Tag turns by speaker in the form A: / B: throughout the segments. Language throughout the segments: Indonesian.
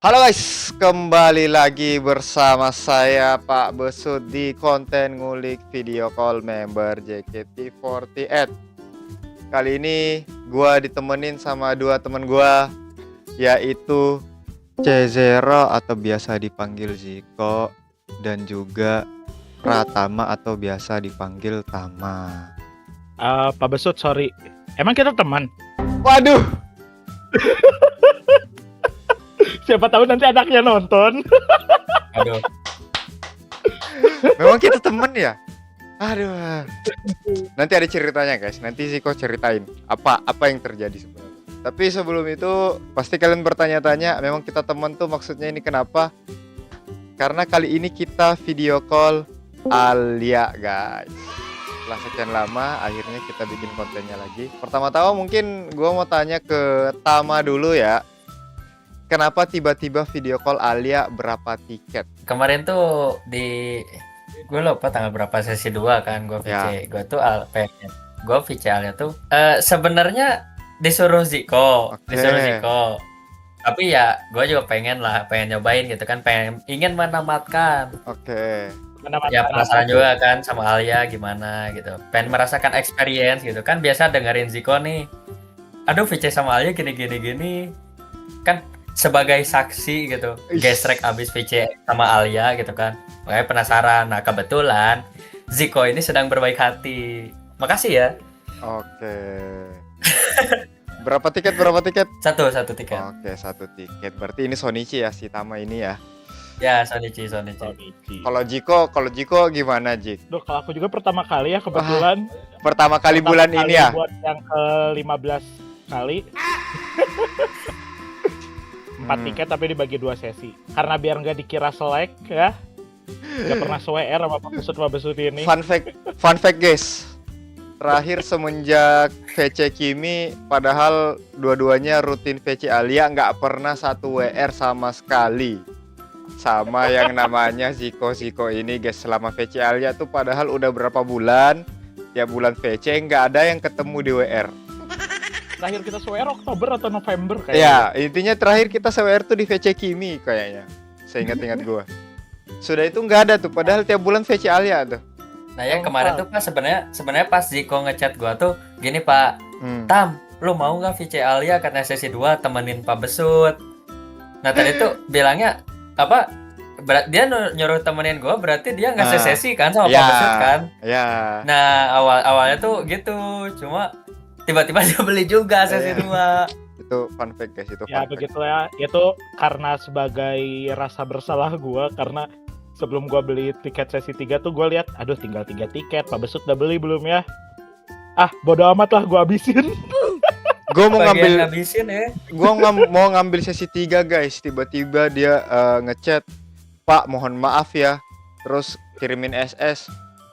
A: Halo guys, kembali lagi bersama saya Pak Besut di konten ngulik video call member JKT48. Kali ini gua ditemenin sama dua temen gua, yaitu Cezero atau biasa dipanggil Ziko dan juga Pratama atau biasa dipanggil Tama.
B: Pak Besut, sorry. Emang kita teman?
A: Waduh,
B: Siapa tahu nanti anaknya nonton.
C: Aduh,
A: memang kita temen ya? Aduh. Nanti ada ceritanya guys. Nanti Ziko ceritain apa yang terjadi sebenarnya. Tapi sebelum itu pasti kalian bertanya-tanya, memang kita teman tuh maksudnya ini kenapa? Karena kali ini kita video call Alia guys. Setelah sekian lama akhirnya kita bikin kontennya lagi. Pertama-tama mungkin gua mau tanya ke Tama dulu ya. Kenapa tiba-tiba video call Alia berapa tiket?
C: kemarin tuh gue lupa tanggal berapa sesi 2 kan gue VC.
A: Ya.
C: Gue tuh gue VC Alia tuh sebenarnya disuruh Ziko,
A: Oke.
C: Tapi ya gue juga pengen nyobain gitu kan, ingin menamatkan.
A: Oke.
C: Ya penasaran juga kan sama Alia gimana gitu. Pengen merasakan experience gitu kan, biasa dengerin Ziko nih. Aduh VC sama Alia gini. Kan sebagai saksi gitu, gesrek abis VC sama Alia gitu kan, makanya penasaran. Nah kebetulan Ziko ini sedang berbaik hati, makasih ya.
A: Oke. Berapa tiket?
C: Satu tiket.
A: Oke, 1 tiket. Berarti ini Sonichi ya, si Tama ini ya.
C: Ya Sonichi.
A: Kalau Jiko gimana, Jik?
B: Duh, kalau aku juga pertama kali ya kebetulan.
A: Pertama kali bulan ini ya?
B: Buat yang ke-15 kali. 4 tiket tapi dibagi 2 sesi. Karena biar nggak dikira selek ya. Nggak pernah SWR sama Pak Besut ini.
A: Fun fact guys. Terakhir semenjak VC Kimi, padahal dua-duanya rutin VC Alia, nggak pernah satu WR sama sekali. Sama yang namanya Ziko ini guys, selama VC Alia tuh padahal udah berapa bulan, tiap bulan VC nggak ada yang ketemu di WR.
B: Terakhir kita SWR Oktober atau November kayaknya.
A: Ya, intinya terakhir kita WR tuh di VC Kimi kayaknya. Saya ingat gua. Sudah itu nggak ada tuh, padahal tiap bulan VC Alia tuh.
C: Nah ya kemarin tuh pas sebenarnya pas Ziko ngechat gua tuh gini, Pak. Tam, lu mau nggak VC Alia katanya sesi 2 temenin Pak Besut. Nah tadi tuh bilangnya apa? Dia nyuruh temenin gua, berarti dia nggak sesi kan sama Pak Besut kan?
A: Ya.
C: Nah awalnya tuh gitu, cuma tiba-tiba dia beli juga sesi 2.
A: Itu fun fact guys, itu
B: Ya
A: fun fact.
B: begitu ya. Itu karena sebagai rasa bersalah gua, karena sebelum gua beli tiket sesi 3 tuh gua lihat, aduh tinggal 3 tiket, Pak Besut udah beli belum ya? Bodo amat lah, gua habisin.
A: Gue mau
C: ngabisin ya.
A: mau ngambil sesi 3 guys, tiba-tiba dia ngechat, "Pak, mohon maaf ya." Terus kirimin SS,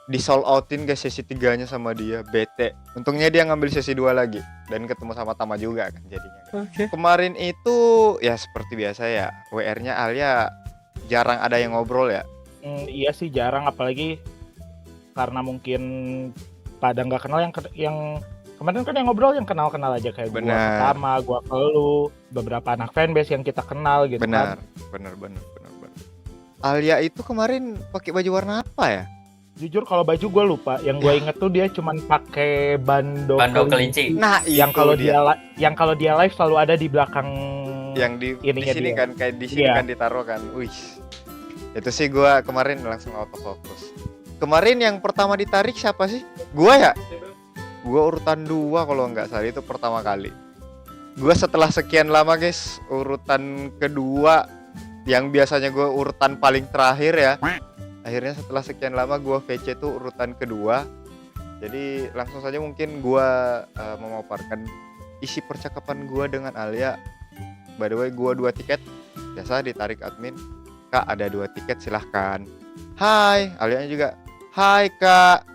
A: di sold outin guys sesi 3-nya sama dia, bete. Untungnya dia ngambil sesi 2 lagi dan ketemu sama Tama juga kan jadinya. Kemarin itu ya seperti biasa ya, WR-nya Alia jarang ada yang ngobrol ya.
B: Iya sih jarang, apalagi karena mungkin pada nggak kenal yang kemarin kan yang ngobrol yang kenal aja kayak gua ke Tama, gua ke lu, beberapa anak fanbase yang kita kenal gitu.
A: Benar. Alia itu kemarin pakai baju warna apa ya?
B: Jujur kalau baju gue lupa, yang gue inget tuh dia cuman pakai bando
C: kelinci.
A: Nah,
B: yang kalau dia live selalu ada di belakang,
A: yang di sini
B: dia.
A: Kan kayak di sini kan ditaruh kan. Wih. Itu sih gue kemarin langsung autofocus. Kemarin yang pertama ditarik siapa sih? Gua ya? Gua urutan 2 kalau nggak salah, itu pertama kali. Gua setelah sekian lama guys, urutan kedua, yang biasanya gua urutan paling terakhir ya. Akhirnya setelah sekian lama gua VC tuh urutan kedua. Jadi langsung saja mungkin gua memaparkan isi percakapan gua dengan Alia. By the way, gua 2 tiket. Biasa ditarik admin. Kak, ada 2 tiket silahkan. Hai, Alianya juga. Hai Kak.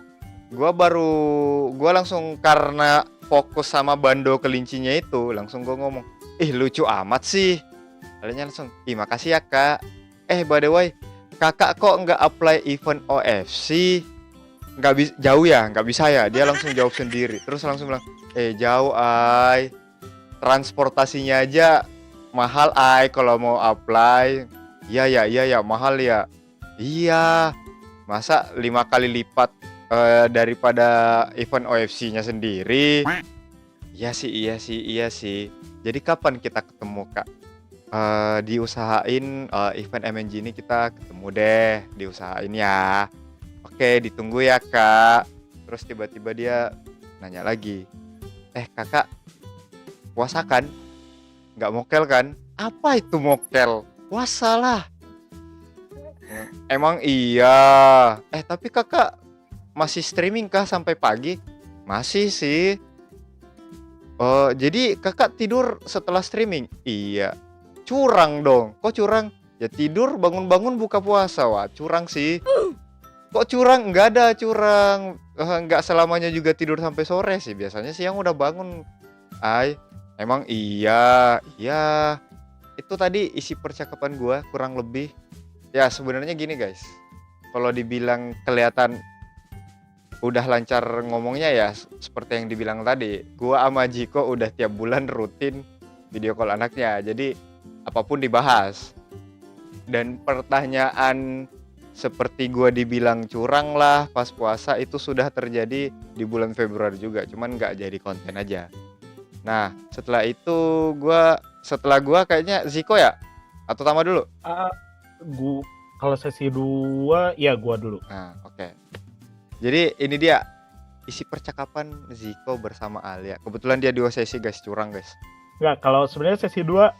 A: Gua langsung karena fokus sama bando kelincinya itu, langsung gua ngomong, "Ih, lucu amat sih." Alianya langsung, "Ih, makasih ya Kak. By the way, Kakak kok nggak apply event OFC? Jauh ya? Nggak bisa ya?" Dia langsung jawab sendiri. Terus langsung bilang, jauh ay. Transportasinya aja mahal ay kalau mau apply. Iya ya mahal ya. Iya. Masa 5 kali lipat daripada event OFC-nya sendiri. Iya sih. Jadi kapan kita ketemu, Kak? Diusahain event MNG ini kita ketemu deh, diusahain ya. Oke, ditunggu ya, Kak. Terus tiba-tiba dia nanya lagi. Kakak puasa kan? Nggak mokel kan? Apa itu mokel? Puasa lah. Emang iya. Tapi kakak masih streaming kah sampai pagi? Masih sih. Oh, jadi kakak tidur setelah streaming? Iya. Curang dong. Kok curang? Ya tidur, bangun-bangun buka puasa. Wah, curang sih. Kok curang? Nggak ada curang. Nggak selamanya juga tidur sampai sore sih. Biasanya siang udah bangun. Emang iya. Itu tadi isi percakapan gua kurang lebih. Ya sebenarnya gini guys. Kalau dibilang kelihatan udah lancar ngomongnya ya seperti yang dibilang tadi. Gua sama Jiko udah tiap bulan rutin video call anaknya. Jadi apapun dibahas. Dan pertanyaan seperti gua dibilang curang lah pas puasa itu sudah terjadi di bulan Februari juga, cuman nggak jadi konten aja. Nah, setelah itu setelah gua kayaknya Ziko ya? Atau Tama dulu?
B: Kalau sesi 2 ya gua dulu.
A: Nah, oke. Jadi ini dia isi percakapan Ziko bersama Alia. Kebetulan dia 2 sesi guys, curang guys.
B: Enggak, kalau sebenarnya sesi 2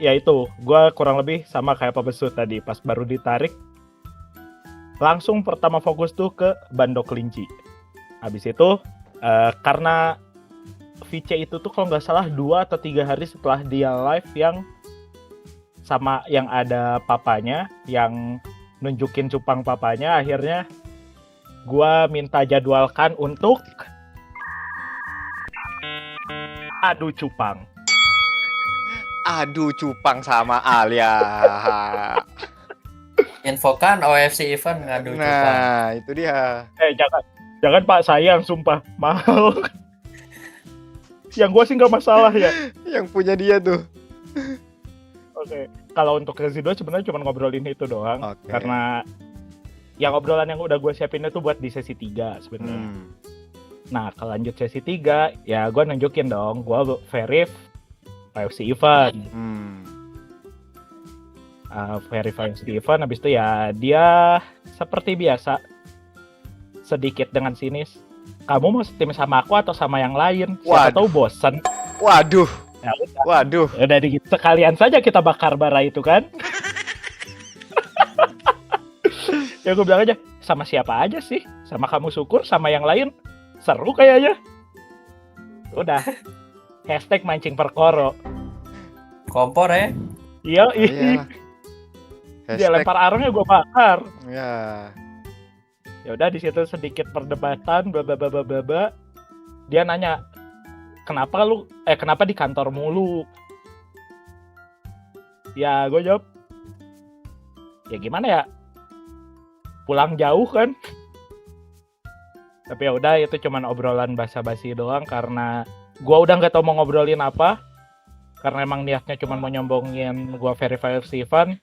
B: ya itu, gua kurang lebih sama kayak Pak Besut tadi, pas baru ditarik langsung pertama fokus tuh ke Bandok Kelinci. Habis itu karena VC itu tuh kalau nggak salah 2 atau 3 hari setelah dia live yang sama yang ada papanya, yang nunjukin cupang papanya, akhirnya gua minta jadwalkan untuk adu cupang.
A: Adu cupang sama Alia.
C: Infokan OFC event ngadu cupang.
A: Nah, itu dia.
B: Jangan Pak, sayang sumpah mahal. Yang gue sih nggak masalah ya.
A: Yang punya dia tuh.
B: Oke. Kalau untuk sesi 2 sebenarnya cuma ngobrolin itu doang.
A: Oke.
B: Karena yang obrolan yang udah gue siapin itu buat di sesi 3 sebenarnya. Nah, kalau lanjut sesi 3 ya gue nunjukin dong, gue verif OFC event. Verify OFC event, habis itu ya dia seperti biasa sedikit dengan sinis. Kamu mau tim sama aku atau sama yang lain? Siapa tahu bosen.
A: Waduh.
B: Ya udah.
A: Waduh.
B: Ya udah gitu, sekalian saja kita bakar bara itu kan. Ya gue bilang aja, sama siapa aja sih? Sama kamu syukur, sama yang lain seru kayaknya. Udah. Hashtag mancing perkoro.
C: Kompor ya.
B: Iya. Dia
A: Hashtag,
B: lempar arangnya gue bakar.
A: ya.
B: Ya udah di situ sedikit perdebatan, bla. Dia nanya, kenapa di kantor mulu? Ya gue jawab, ya gimana ya, pulang jauh kan. Tapi ya udah, itu cuman obrolan basa-basi doang karena gue udah nggak tahu mau ngobrolin apa. Karena emang niatnya cuman mau nyombongin gue verify event.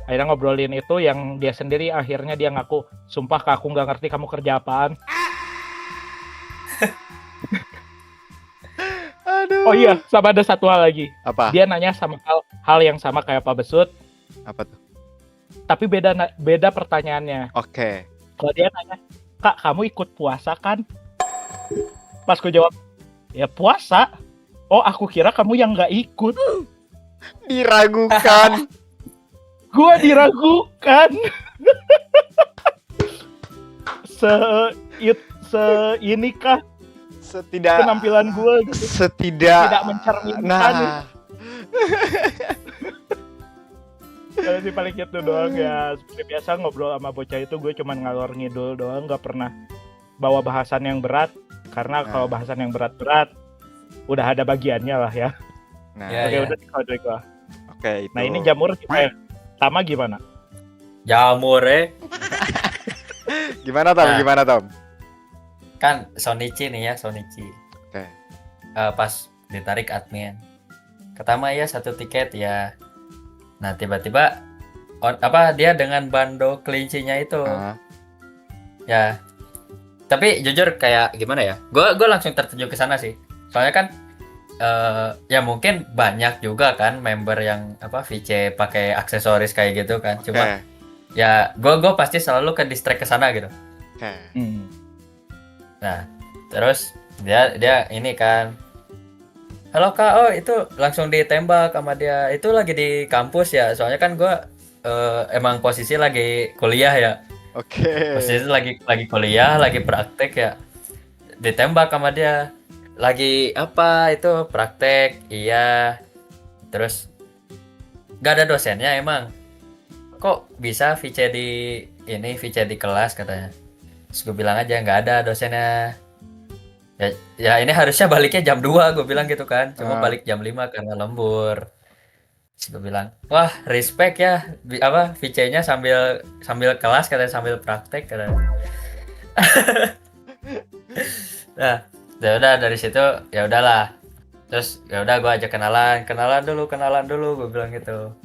B: Akhirnya ngobrolin itu yang dia sendiri, akhirnya dia ngaku, sumpah Kak, aku nggak ngerti kamu kerja apaan.
A: Aduh.
B: Oh iya, sama ada satu hal lagi.
A: Apa?
B: Dia nanya sama hal yang sama kayak Pak Besut,
A: Apa tuh?
B: tapi beda pertanyaannya.
A: Oke.
B: Kalau dia nanya, Kak, kamu ikut puasa kan? Pas gue jawab, ya puasa. Oh, aku kira kamu yang nggak ikut.
A: Diragukan.
B: Gue diragukan. Inikah penampilan gue gitu. Tidak mencerminkan.
A: Nah.
B: Kalau sih paling gitu doang ya. Seperti biasa ngobrol sama bocah itu gue cuman ngalor ngidul doang, nggak pernah bawa bahasan yang berat. Karena kalau bahasan yang berat-berat udah ada bagiannya lah ya.
A: Nah,
C: Ya,
B: Oke,
C: ya.
B: udah dikode gua.
A: Oke, itu.
B: Nah ini jamur Tama gimana?
C: Jamur ya.
A: Gimana Tom?
C: Nah.
A: Gimana Tom?
C: Kan Sonichi nih ya, Sonichi.
A: Oke.
C: Pas ditarik admin. kata Ama ya 1 tiket ya. Nah tiba-tiba dia dengan bando kelincinya itu
A: Ah,
C: ya. Tapi jujur kayak gimana ya? Gue langsung tertuju ke sana sih. Soalnya kan ya mungkin banyak juga kan member yang VC pakai aksesoris kayak gitu kan.
A: oke.
C: Cuma ya gue pasti selalu ke distract ke sana gitu.
A: Oke.
C: Nah, terus dia ini kan, halo Kak, oh itu langsung ditembak sama dia. Itu lagi di kampus ya. Soalnya kan gue emang posisi lagi kuliah ya.
A: Oke.
C: Posisi lagi kuliah, lagi praktek ya. Ditembak sama dia. Lagi apa itu praktek, iya. Terus gak ada dosennya emang. Kok bisa VC di kelas katanya. Terus gue bilang aja nggak ada dosennya. Ya ini harusnya baliknya jam 2 gue bilang gitu kan. Cuma balik jam 5 karena lembur. Terus gue bilang, wah respect ya VC-nya sambil kelas katanya, sambil praktek katanya. Nah, ya udah dari situ ya udahlah. Terus ya udah gue ajak kenalan dulu gue bilang gitu.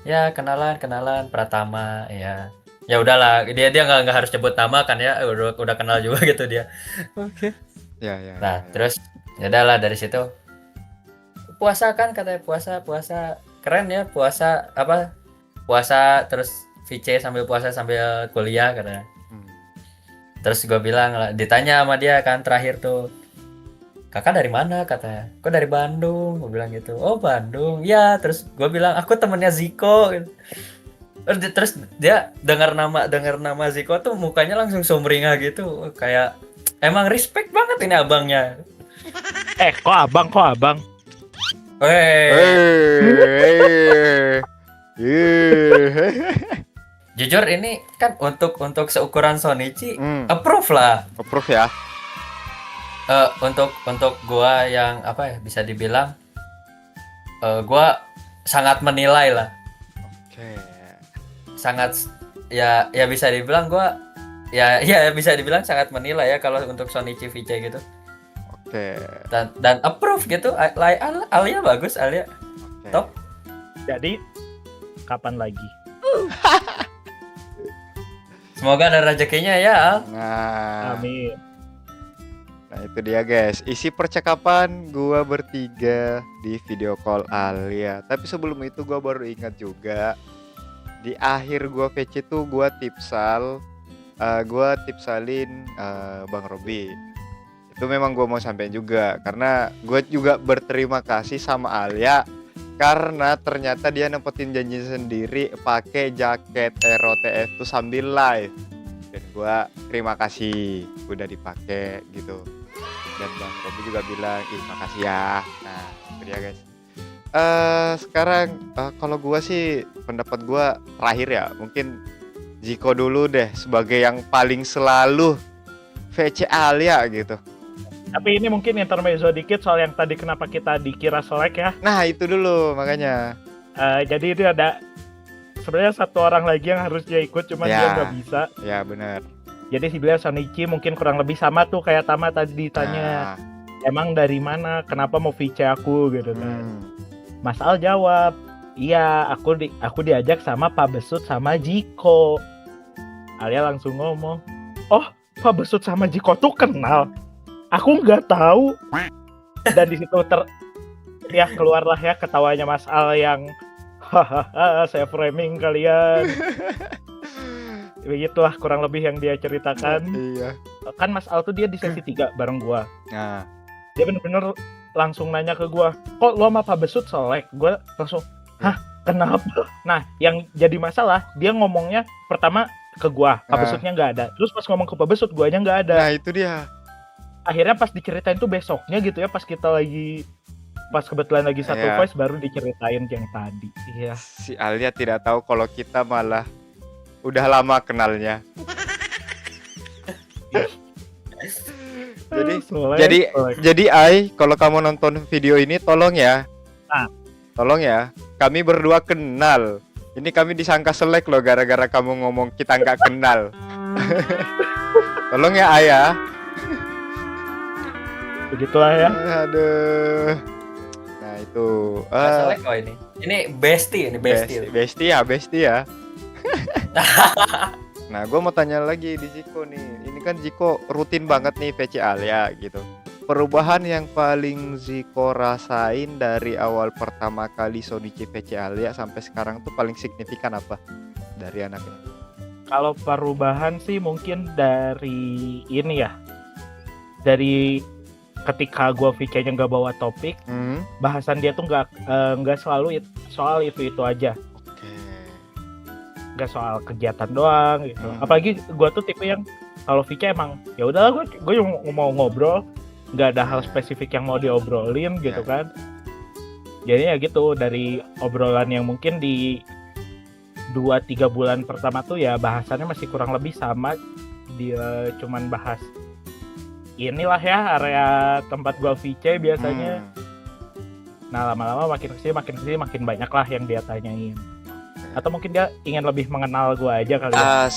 C: Ya kenalan Pratama ya. Ya udahlah, dia nggak harus sebut nama kan ya, udah kenal juga gitu dia.
A: Oke. Ya, ya.
C: Nah,
A: ya.
C: terus ya udahlah dari situ. Puasa kan katanya, puasa keren ya, puasa terus VC sambil puasa sambil kuliah katanya. Terus gue bilang, ditanya sama dia kan terakhir tuh, kakak dari mana katanya. Kok dari Bandung, gue bilang gitu. Oh Bandung ya. Terus gue bilang aku temennya Ziko gitu. Terus dia dengar nama Ziko tuh mukanya langsung sumringah gitu, kayak emang respect banget ini abangnya.
B: Kok abang?
C: Jujur ini kan untuk seukuran Sonichi approve lah.
A: Approve ya.
C: Untuk gua yang bisa dibilang gua sangat menilai lah.
A: Oke.
C: Sangat ya bisa dibilang gua ya bisa dibilang sangat menilai ya kalau untuk Sonichi VC gitu.
A: Oke.
C: Dan approve gitu. Alia bagus, Alia top.
B: Jadi kapan lagi?
C: Semoga ada rezekinya ya, Al.
A: Nah,
B: Amin.
A: nah itu dia guys, isi percakapan gua bertiga di video call Alia. Tapi sebelum itu gua baru ingat juga, di akhir gua VC tuh gua tipsalin Bang Robi. Itu memang gua mau sampein juga, karena gua juga berterima kasih sama Alia karena ternyata dia nempetin janji sendiri pakai jaket ROTF tuh sambil live, dan gua terima kasih udah dipakai gitu. Dan Bang Robi juga bilang makasih ya. Nah itu dia guys. Sekarang kalau gua sih, pendapat gua terakhir ya, mungkin Ziko dulu deh sebagai yang paling selalu VC Alia gitu.
B: Tapi ini mungkin intermezzo dikit soal yang tadi kenapa kita dikira selek ya.
A: Nah itu dulu makanya.
B: Jadi itu ada sebenarnya satu orang lagi yang harusnya ikut, cuman dia nggak bisa.
A: Ya benar.
B: Jadi si bilang Sonichi mungkin kurang lebih sama tuh kayak Tama tadi ditanya, emang dari mana, kenapa mau VC aku gitu kan. Mas Al jawab, iya aku diajak sama Pak Besut sama Jiko. Alia langsung ngomong, oh Pak Besut sama Jiko tuh kenal, aku nggak tahu. Dan di situ ya keluarlah ya ketawanya Mas Al yang hahaha saya framing kalian. Begitulah kurang lebih yang dia ceritakan.
A: Iya.
B: Kan Mas Al tuh dia di sesi 3 bareng gua.
A: Nah.
B: Dia bener-bener langsung nanya ke gua, kok lo sama Pak Besut selek? Gua langsung, hah kenapa? Nah yang jadi masalah, dia ngomongnya pertama ke gua, Pak Besutnya nggak ada. Terus pas ngomong ke Pak Besut, guanya nggak ada.
A: Nah itu dia.
B: Akhirnya pas diceritain tuh besoknya gitu ya, pas kebetulan lagi satu voice baru diceritain yang tadi. Iya.
A: Si Alia tidak tahu kalau kita malah udah lama kenalnya. Jadi Ai, kalau kamu nonton video ini tolong ya. Tolong ya. Kami berdua kenal. Ini kami disangka selek loh gara-gara kamu ngomong kita nggak kenal. Tolong ya Ayah.
B: Begitulah ya.
A: Aduh. Nah Nah itu
C: Nggak selek kok ini. Ini bestie, ini bestie.
A: bestie ya. Nah, gue mau tanya lagi di Ziko nih. Ini kan Ziko rutin banget nih VC Alia gitu. Perubahan yang paling Ziko rasain dari awal pertama kali Sonichi VC Alia sampai sekarang tuh paling signifikan apa dari anaknya?
B: Kalau perubahan sih mungkin dari ini ya. Dari ketika gue VC-nya nggak bawa topik, bahasan dia tuh nggak selalu soal itu aja.
A: Oke.
B: Nggak soal kegiatan doang gitu. Apalagi gue tuh tipe yang kalau VC emang ya udahlah gue mau ngobrol, nggak ada hal spesifik yang mau diobrolin gitu kan. Jadi ya gitu, dari obrolan yang mungkin di 2-3 bulan pertama tuh ya bahasannya masih kurang lebih sama, dia cuman bahas inilah ya area tempat gua VC biasanya. Nah lama-lama makin kesini makin banyak lah yang dia tanyain. Atau mungkin dia ingin lebih mengenal gua aja kali ya.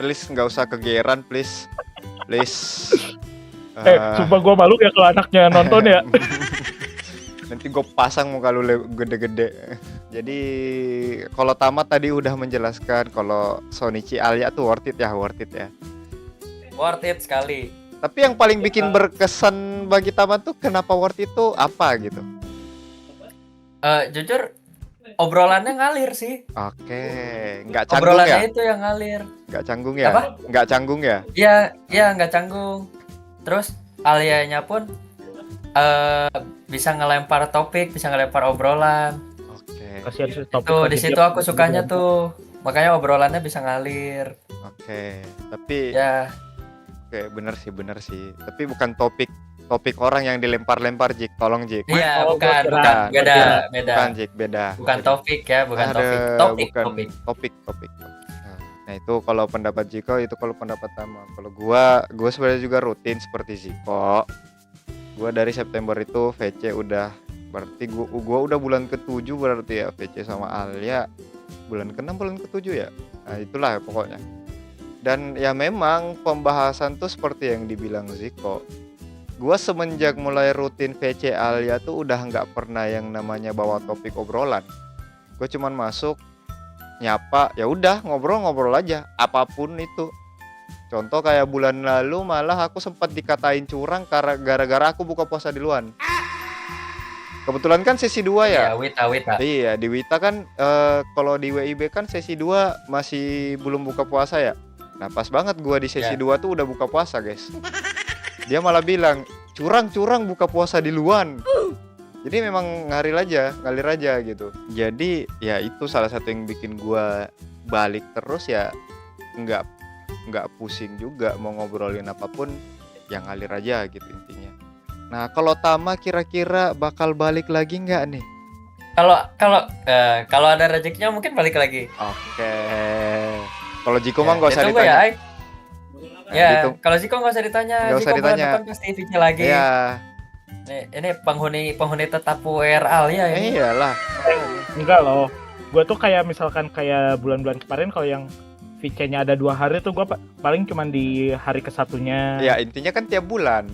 A: Please nggak usah kegeran please.
B: Sumpah gua malu ya kalau anaknya nonton ya.
A: Nanti gue pasang muka lu gede-gede. Jadi kalau Tama tadi udah menjelaskan kalau Sonichi Alia tuh worth it ya.
C: Worth it sekali.
A: Tapi yang paling bikin berkesan bagi Tama tuh kenapa worth it tuh apa gitu?
C: Jujur obrolannya ngalir sih.
A: Oke, nggak canggung
C: Obrolannya
A: ya?
C: itu yang ngalir.
A: Nggak canggung ya?
C: Apa?
A: Nggak canggung ya?
C: Iya nggak canggung. Terus Alianya pun bisa ngelempar topik, bisa ngelempar obrolan.
A: Oke.
C: Tuh di situ aku sukanya tuh. Makanya obrolannya bisa ngalir.
A: Oke, tapi
C: Ya.
A: Oke, bener sih. Tapi bukan topik orang yang dilempar-lempar, Jik. Tolong, Jik.
C: Iya,
B: Oh,
C: bukan,
B: beda.
C: beda.
A: Bukan, Jik, beda.
C: Bukan topik ya, bukan topik.
A: Topik. Nah, itu kalau pendapat Jiko, itu kalau pendapat Tama. Kalau gua sebenarnya juga rutin seperti Jiko. Gua dari September itu VC udah, berarti gua udah bulan ke-7 berarti ya VC sama Alia. Bulan ke-6, bulan ke-7 ya. Nah, itulah pokoknya. Dan ya memang pembahasan tuh seperti yang dibilang Ziko. Gua semenjak mulai rutin VC Alia tuh udah nggak pernah yang namanya bawa topik obrolan. Gue cuman masuk, nyapa, ya udah ngobrol-ngobrol aja, apapun itu. Contoh kayak bulan lalu malah aku sempat dikatain curang gara-gara aku buka puasa di luar. Kebetulan kan sesi 2 ya?
C: Iya, Wita.
A: Iya, di Wita kan kalau di WIB kan sesi 2 masih belum buka puasa ya. Nah pas banget gua di sesi 2 tuh udah buka puasa guys. Dia malah bilang curang buka puasa di luar. Jadi memang ngalir aja gitu. Jadi ya itu salah satu yang bikin gua balik terus ya, nggak pusing juga mau ngobrolin apapun, yang ngalir aja gitu intinya. Nah kalau Tama kira-kira bakal balik lagi nggak nih?
C: Kalau ada rezekinya mungkin balik lagi.
A: Oke. Kalau Jiko mah nggak usah ditanya.
C: Ya,
A: gitu.
C: Kalau Ziko nggak usah ditanya.
A: Nggak usah ditanya.
C: Bulan depan pasti VC lagi.
A: Iya.
C: Ini penghuni tetap WR Alia ya.
A: Iyalah.
B: Enggak loh. Gue tuh kayak misalkan kayak bulan-bulan kemarin kalau yang VC-nya ada 2 hari tuh gue paling cuman di hari ke-1-nya.
A: Ya intinya kan tiap bulan.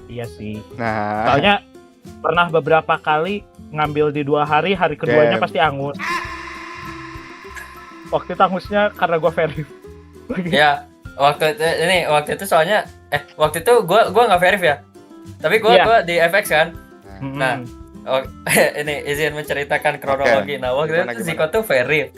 B: Iya sih.
A: Nah.
B: Soalnya pernah beberapa kali ngambil di 2 hari, hari keduanya pasti angus. Waktu itu angusnya karena gue verif.
C: Ya, waktu itu soalnya waktu itu gua nggak verif ya. Tapi gua di FX kan. Nah, ini izin menceritakan kronologi. Nah, waktu itu Ziko tuh verif.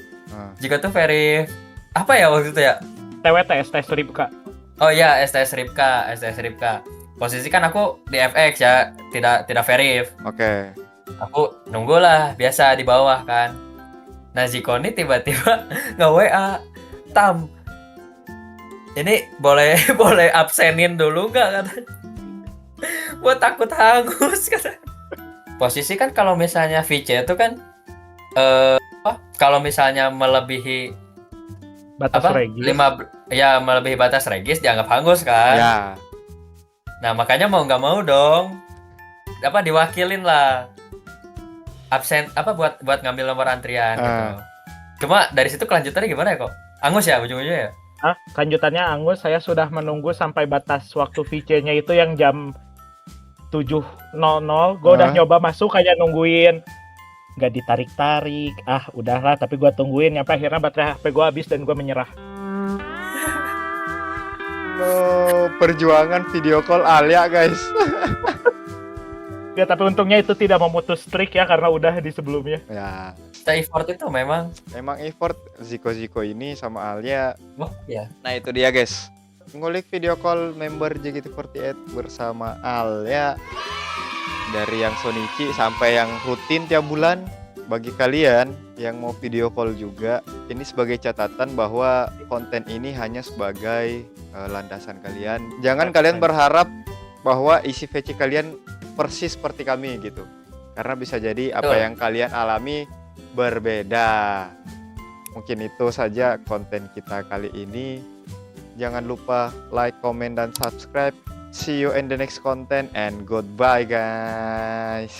C: Apa ya waktu itu ya?
B: TWT STS Ripka.
C: Oh iya, STS Ripka. Posisi kan aku di FX ya, tidak verif.
A: Oke.
C: Aku nunggulah biasa di bawah kan. Nah, Ziko ini tiba-tiba nge-WA, Tam, ini boleh absenin dulu nggak kata? Gue takut hangus kata. Posisi kan kalau misalnya VC itu kan kalau misalnya melebihi
B: batas regis.
C: Melebihi batas regis dianggap hangus kan.
A: Ya.
C: Nah makanya mau nggak mau dong diwakilin lah, absen buat ngambil nomor antrian gitu. Cuma dari situ kelanjutannya gimana ya kok? Angus ya ujung-ujungnya ya?
B: Kelanjutannya angus, saya sudah menunggu sampai batas waktu VC-nya itu yang jam 7.00 gue udah
A: Hah?
B: nyoba masuk kayak nungguin nggak ditarik-tarik, udahlah, tapi gue tungguin sampai akhirnya baterai HP gue habis dan gue menyerah.
A: Oh, perjuangan video call Alia guys.
B: Ya tapi untungnya itu tidak memutus streak ya karena udah di sebelumnya.
A: Ya,
C: Effort itu memang.
A: emang effort Ziko ini sama Alia.
C: Wah, ya.
A: Nah itu dia guys, ngulik video call member JKT48 bersama Alia, dari yang Sonichi sampai yang rutin tiap bulan. Bagi kalian yang mau video call juga, ini sebagai catatan bahwa konten ini hanya sebagai landasan kalian. Jangan kalian berharap bahwa isi VC kalian persis seperti kami gitu, karena bisa jadi apa yang kalian alami berbeda. Mungkin itu saja konten kita kali ini. Jangan lupa like, comment, dan subscribe. See you in the next content and goodbye guys.